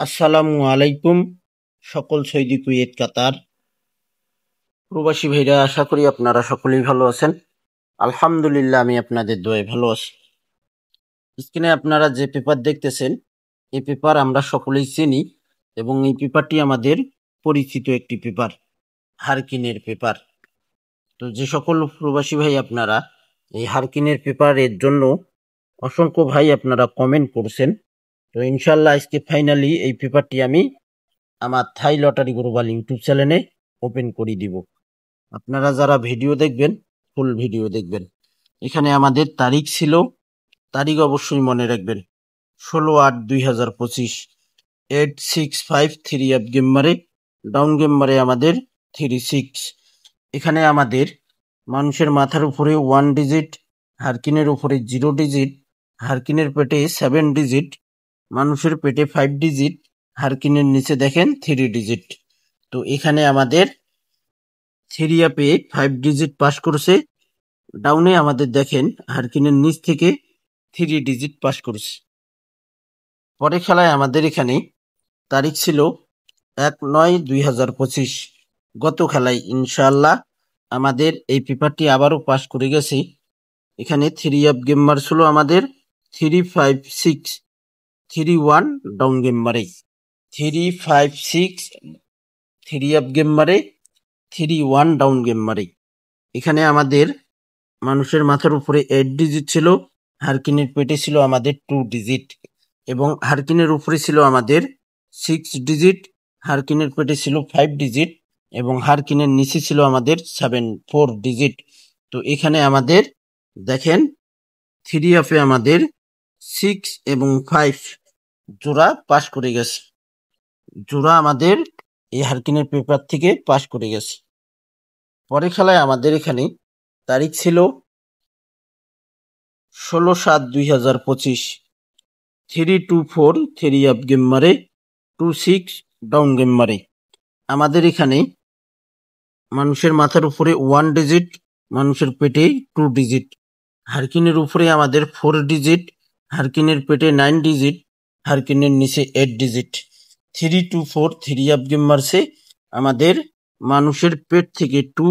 আসসালামু আলাইকুম সকল সৌদি কুয়েত কাতার প্রবাসী ভাইরা, আশা করি আপনারা সকলেই ভালো আছেন। আলহামদুলিল্লাহ, আমি আপনাদের দোয়ায় ভালো আছি। স্ক্রিনে আপনারা যে পেপার দেখতেছেন, এই পেপার আমরা সকলেই চিনি এবং এই পেপারটি আমাদের পরিচিত একটি পেপার, হারকিনের পেপার। তো যে সকল প্রবাসী ভাই আপনারা এই হারকিনের পেপারের জন্য অসংখ্য ভাই আপনারা কমেন্ট করছেন, তো ইনশাল্লাহ আজকে ফাইনালি এই পেপারটি আমি আমার থাই লটারি গ্লোবাল ইউটিউব চ্যানেলে ওপেন করে দিব। আপনারা যারা ভিডিও দেখবেন, ফুল ভিডিও দেখবেন। এখানে আমাদের তারিখ ছিল, তারিখ অবশ্যই মনে রাখবেন, 16/8/2025, 8653 অ্যাপ গেম মারে, ডাউন গেম মারে আমাদের 36। এখানে আমাদের মানুষের মাথার উপরে 1 ডিজিট, হারকিনের উপরে 0 ডিজিট, হারকিনের পেটে 7 ডিজিট, মানুষের পেটে 5 ডিজিট, হারকিনের নিচে দেখেন 3 ডিজিট। তো এখানে আমাদের 3 অ্যাপে 5 ডিজিট পাস করছে, ডাউনে আমাদের দেখেন হারকিনের নিচ থেকে 3 ডিজিট পাস করছে। পরে খেলায় আমাদের এখানে তারিখ ছিল 1/9/2025। গত খেলায় ইনশাআল্লাহ আমাদের এই পেপারটি আবারও পাস করে গেছে। এখানে 3 অ্যাপ গেম মার ছিল আমাদের 35631 ডাউন গেম মারে, 356 3 অ্যাপ গেম মারে, 31 ডাউন গেম মারে। এখানে আমাদের মানুষের মাথার উপরে 8 ডিজিট ছিল, হারকিনের পেটে ছিল আমাদের 2 ডিজিট এবং হারকিনের উপরে ছিল আমাদের 6 ডিজিট, হারকিনের পেটে ছিল 5 ডিজিট এবং হারকিনের নিচে ছিল আমাদের 4 ডিজিট। তো এখানে আমাদের দেখেন 3 অ্যাপে আমাদের 6 এবং 5 জোড়া পাস করে গেছে, জোড়া আমাদের এই হারকিনের পেপার থেকে পাস করে গেছে। পরে খেলায় আমাদের এখানে তারিখ ছিল 16/7/2025, 324 3 অ্যাপ গেম মারে, 26 ডাউন গেম মারে। আমাদের এখানে মানুষের মাথার উপরে 1 ডিজিট, মানুষের পেটে 2 ডিজিট, হারকিনের উপরে আমাদের 4 ডিজিট, হারকিনের পেটে 9 ডিজিট, হারকিনের নিচে 8 ডিজিট। 324 3 অ্যাপ গেম মারছে আমাদের মানুষের পেট থেকে 2,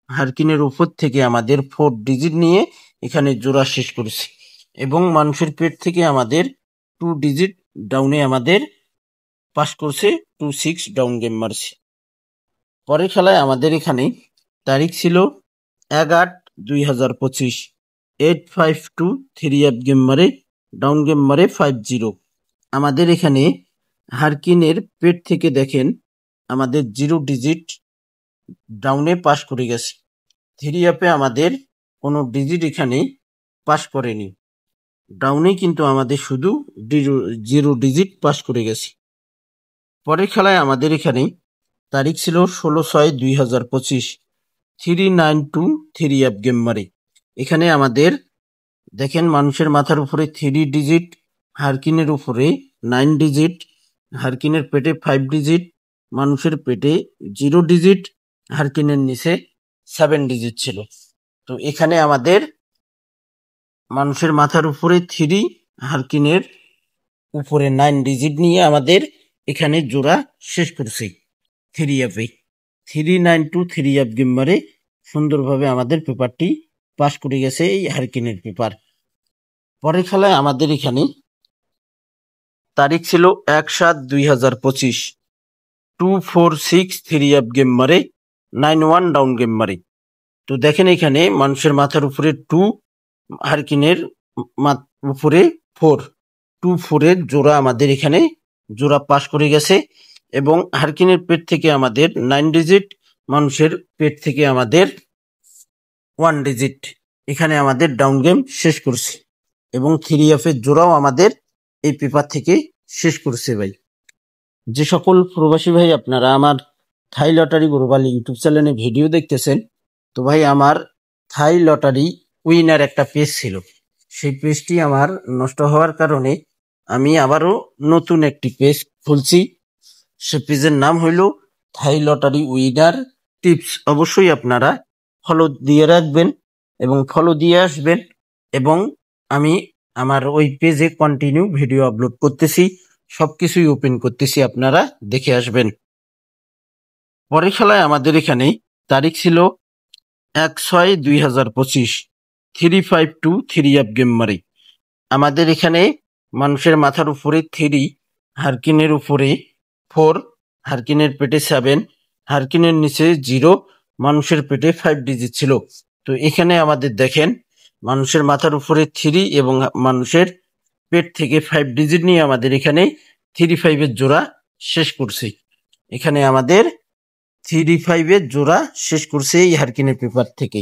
হারকিনের উপর থেকে আমাদের 4 ডিজিট নিয়ে এখানে জোড়া শেষ করেছে এবং মানুষের পেট থেকে আমাদের 2 ডিজিট ডাউনে আমাদের পাস করছে, 26 ডাউন গেম মারছে। পরের খেলায় আমাদের এখানে তারিখ ছিল 1/8/2025, 852 3 অ্যাপ গেম মারে, ডাউন গেম মারে 50। আমাদের এখানে হারকিনের পেট থেকে দেখেন আমাদের 0 ডিজিট ডাউনে পাস করে গেছে। 3 অ্যাপে আমাদের কোনো ডিজিট এখানে পাস করেনি, ডাউনে কিন্তু আমাদের শুধু 0 ডিজিট পাস করে গেছে। পরের খেলায় আমাদের এখানে তারিখ ছিল 16/6/2025, 392 3 অ্যাপ গেম মারে। এখানে আমাদের দেখেন মানুষের মাথার উপরে 3 ডিজিট, হারকিনের উপরে 9 ডিজিট, হারকিনের পেটে 5 ডিজিট, মানুষের পেটে 0 ডিজিট, হারকিনের নিচে 7 ডিজিট ছিল। তো এখানে আমাদের মানুষের মাথার উপরে 3, হারকিনের উপরে 9 ডিজিট নিয়ে আমাদের এখানে জোড়া শেষ করছে 3 অ্যাপে। 392 3 অ্যাপ গেম মারে সুন্দরভাবে আমাদের পেপারটি পাস করে গেছে এই হারকিনের পেপার। পরের খেলায় আমাদের এখানে তারিখ ছিল 1/7/2025, 246 3 অ্যাপ গেম মারে, 91 ডাউন গেম মারে। তো দেখেন এখানে মানুষের মাথার উপরে 2, হারকিনের উপরে 4, 2-4 জোড়া আমাদের এখানে জোড়া পাস করে গেছে এবং হারকিনের পেট থেকে আমাদের 9 ডিজিট, মানুষের পেট থেকে আমাদের 1 ডিজিট এখানে আমাদের ডাউন গেম শেষ করছে এবং 3 অ্যাপের জোড়াও আমাদের এই পেপার থেকে শেষ করছে। ভাই, যে সকল প্রবাসী ভাই আপনারা আমার থাই লটারি গ্লোবাল ইউটিউব চ্যানেলে ভিডিও দেখতেছেন, তো ভাই আমার থাই লটারি উইনার একটা পেজ ছিল, সেই পেজটি আমার নষ্ট হওয়ার কারণে আমি আবারও নতুন একটি পেজ খুলছি। সে পেজের নাম হইল থাই লটারি উইনার টিপস। অবশ্যই আপনারা ফলো দিয়ে রাখবেন এবং ফলো দিয়ে আসবেন এবং আমি আমার ওই পেজে কন্টিনিউ ভিডিও আপলোড করতেছি। সবকিছুই ওপেন করতেছি, আপনারা দেখে আসবেন। পরের খেলায় আমাদের এখানে তারিখ ছিল 1/6/2025, 352 থ্রি অ্যাপ গেম মারি। আমাদের এখানে মানুষের মাথার উপরে 3, হারকিনের উপরে 4, হারকিনের পেটে 7, হারকিনের নিচে 0, মানুষের পেটে 5 ডিজিট ছিল। তো এখানে আমাদের দেখেন মানুষের মাথার উপরে 3 এবং মানুষের পেট থেকে 5 ডিজিট নিয়ে আমাদের এখানে 3-5-এর জোড়া শেষ করছি। এখানে আমাদের 3-5-এর জোড়া শেষ করছে এই হারকিনের পেপার থেকে।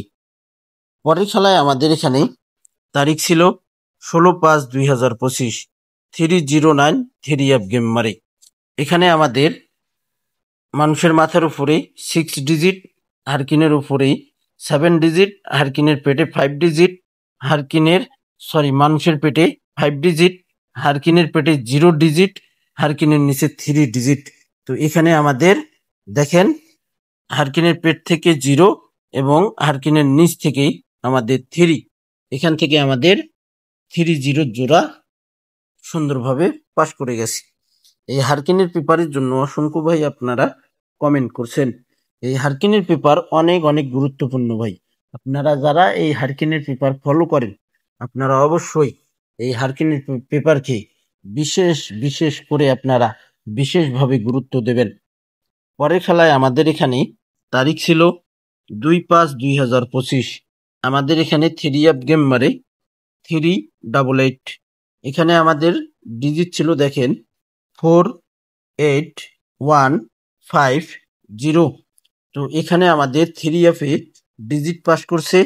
পরের খেলায় আমাদের এখানে তারিখ ছিল 16/5/2025, 309 থ্রি অ্যাপ গেম মারে। এখানে আমাদের মানুষের মাথার উপরে 6 ডিজিট, হারকিনের উপরে 7 ডিজিট, হারকিনের পেটে 5 ডিজিট, মানুষের পেটে 5 ডিজিট, হারকিনের পেটে 0 ডিজিট, হারকিনের নিচে 3 ডিজিট। তো এখানে আমাদের দেখেন হারকিনের পেট থেকে 0 এবং হারকিনের নিচ থেকে আমাদের 3, এখান থেকে আমাদের 3-0 জোড়া সুন্দরভাবে পাস করে গেছি। এই হারকিনের পেপারের জন্য অসংখ্য ভাই আপনারা কমেন্ট করছেন। এই হারকিনের পেপার অনেক অনেক গুরুত্বপূর্ণ ভাই। আপনারা যারা এই হারকিনের পেপার ফলো করেন, আপনারা অবশ্যই এই হারকিনের পেপারকে বিশেষ করে আপনারা বিশেষভাবে গুরুত্ব দেবেন। পরের খেলায় আমাদের এখানে তারিখ ছিল 2/5/2025, আমাদের এখানে থ্রি অ্যাপ গেম মারে 388। এখানে আমাদের ডিজিট ছিল দেখেন 48150। তো এখানে আমাদের 3 অ্যাপে ডিজিট পাস করছে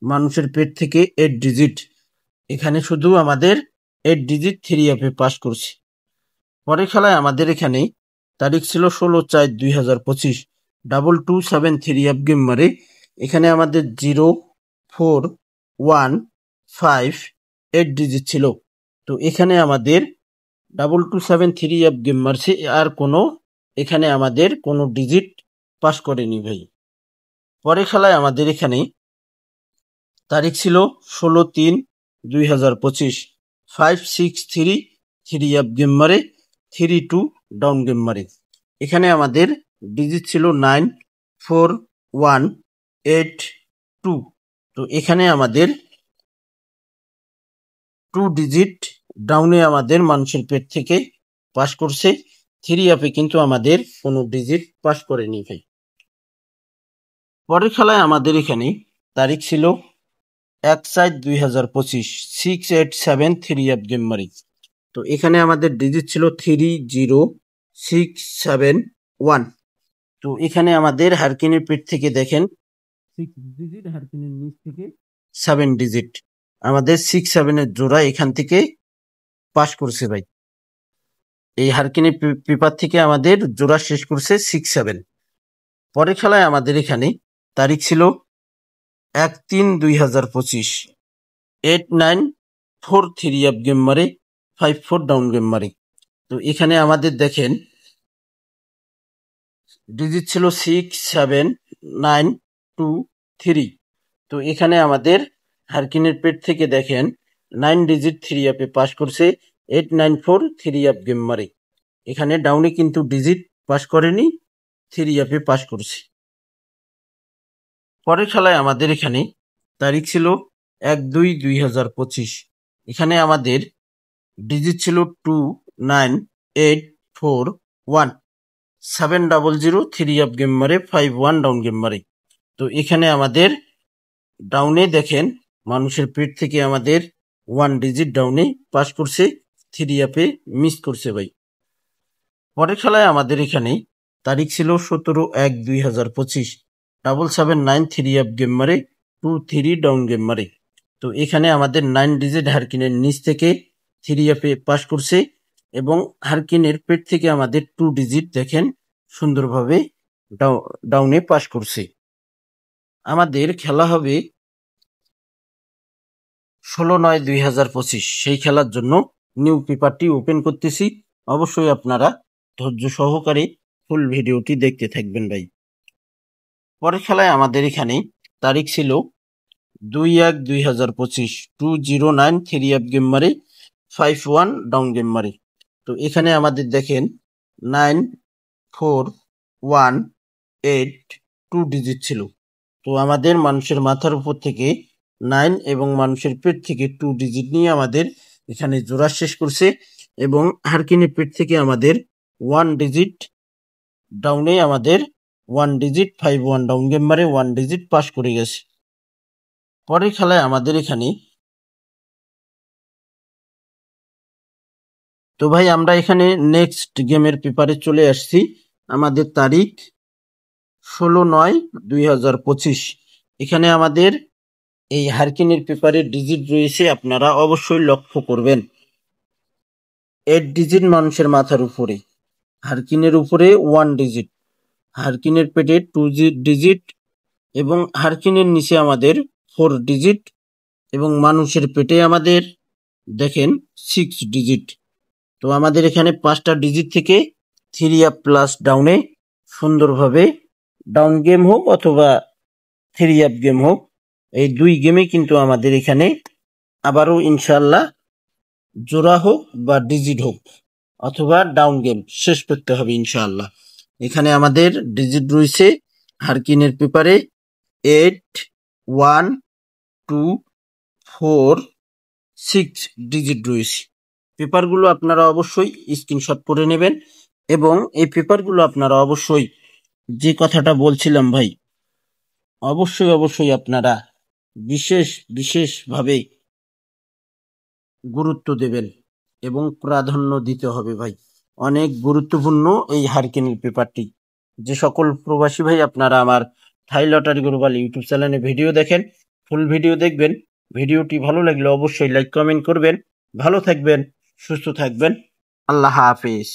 মানুষের পেট থেকে 8 ডিজিট। এখানে শুধু আমাদের 8 ডিজিট 3 অ্যাপে পাস করছে। পরের খেলায় আমাদের এখানে তারিখ ছিল 16/4/2025, 227 থ্রি অ্যাপ গেম মারে। এখানে আমাদের 04158 ডিজিট ছিল। তো এখানে আমাদের 227 থ্রি অ্যাপ গেম মারছে, আর এখানে আমাদের কোনো ডিজিট পাস করেনি ভাই। পরের খেলায় আমাদের এখানে তারিখ ছিল 16/3/2025, 563 থ্রি অ্যাপ গেম মারে, 32 ডাউন গেম মারে। এখানে আমাদের ডিজিট ছিল 94182। তো এখানে আমাদের 2 ডিজিট ডাউনে আমাদের মানুষের পেট থেকে পাস করছে, 3 অ্যাপে কিন্তু আমাদের কোনো ডিজিট পাস করেনি ভাই। পরের খেলায় আমাদের এখানে তারিখ ছিল 1/4/2025, 687 থ্রি অ্যাপ গেম মারি। তো এখানে আমাদের ডিজিট ছিল 30671। তো এখানে আমাদের হারকিনের পেট থেকে দেখেন 6 ডিজিট, হারকিনের নিচ থেকে 7 ডিজিট, আমাদের 6-7-এর জোড়া এখান থেকে পাস করছে ভাই। এই হারকিনের পেপার থেকে আমাদের জোড়া শেষ করছে 6-7। পরের খেলায় আমাদের এখানে তারিখ ছিল 1/3/2025, 894 থ্রি অ্যাপ গেম মারে, 54 ডাউন গেম মারে। তো এখানে আমাদের দেখেন ডিজিট ছিল 67923। তো এখানে আমাদের হারকিনের পেট থেকে দেখেন 9 ডিজিট 3 অ্যাপে পাস করছে, 894 থ্রি অ্যাপ গেম মারে। এখানে ডাউনে কিন্তু ডিজিট পাস করেনি, 3 অ্যাপে পাস করছে। পরের খেলায় আমাদের এখানে তারিখ ছিল 1/2/2025। এখানে আমাদের ডিজিট ছিল 29841, 700 থ্রি অ্যাপ গেম মারে, 51 ডাউন গেম মারে। তো এখানে আমাদের ডাউনে দেখেন মানুষের পেট থেকে আমাদের 1 ডিজিট ডাউনে পাস করছে, 3 অ্যাপে মিস করছে ভাই। পরের খেলায় আমাদের এখানে তারিখ ছিল 17/1/2025, 779 থ্রি অ্যাপ গেম মারে, 23 ডাউন গেম মারে। তো এখানে আমাদের 9 ডিজিট হারকিনের নিচ থেকে 3 অ্যাপে পাস করছে এবং হারকিনের পেট থেকে আমাদের 2 ডিজিট দেখেন সুন্দরভাবে ডাউনে পাস করছে। আমাদের খেলা হবে 16/9/2025। সেই খেলার জন্য নিউ পেপারটি ওপেন করতেছি। অবশ্যই আপনারা ধৈর্য সহকারে ফুল ভিডিওটি দেখতে থাকবেন ভাই। পরের খেলায় আমাদের এখানে তারিখ ছিল 2/1/2025, 209 থ্রি অ্যাপ গেম মারে, 51 ডাউন গেম মারে। তো তো এখানে আমাদের দেখেন 9418 ডিজিট ছিল। তো আমাদের মানুষের মাথার উপর থেকে 9 এবং মানুষের পেট থেকে 2 ডিজিট নিয়ে আমাদের এখানে জোড়া শেষ করছে, এবং হারকিনের পেট থেকে আমাদের 1 ডিজিট ডাউনে আমাদের 1 ডিজিট 5-1 ডাউন গেম মারে 1 ডিজিট পাস করে গেছে। পরের খেলায় আমাদের এখানে তো ভাই আমরা এখানে নেক্সট গেমের পেপারে চলে আসছি। আমাদের তারিখ 16/9/2025। এখানে আমাদের এই হারকিনের পেপারের ডিজিট রয়েছে, আপনারা অবশ্যই লক্ষ্য করবেন। 8 ডিজিট মানুষের মাথার উপরে, হারকিনের উপরে 1 ডিজিট, হারকিনের পেটে 2 ডিজিট, এবং হারকিনের নিচে আমাদের 4 ডিজিট, এবং মানুষের পেটে আমাদের দেখেন 6 ডিজিট। তো আমাদের এখানে 5টা ডিজিট থেকে 3 আপ প্লাস ডাউনে সুন্দরভাবে ডাউন গেম হোক অথবা 3 আপ গেম হোক, এই 2 গেমে কিন্তু আমাদের এখানে আবারও ইনশাল্লাহ জোড়া হোক বা ডিজিট হোক অথবা ডাউন গেম শেষ করতে হবে ইনশাআল্লাহ। এখানে আমাদের ডিজিট রয়েছে হারকিনের পেপারে 8, 1, 2, 4, 6 ডিজিট রয়েছে। পেপারগুলো আপনারা অবশ্যই স্ক্রিনশট করে নেবেন, এবং এই পেপারগুলো আপনারা অবশ্যই যে কথাটা বলছিলাম ভাই, অবশ্যই আপনারা বিশেষভাবে গুরুত্ব দেবেন এবং প্রাধান্য দিতে হবে ভাই। অনেক গুরুত্বপূর্ণ এই হারকিনের পেপারটি। যে সকল প্রবাসী ভাই আপনারা আমার থাই লটারি গ্লোবাল ইউটিউব চ্যানেলে ভিডিও দেখেন, ফুল ভিডিও দেখবেন। ভিডিওটি ভালো লাগলে অবশ্যই লাইক কমেন্ট করবেন। ভালো থাকবেন, সুস্থ থাকবেন। আল্লাহ হাফেজ।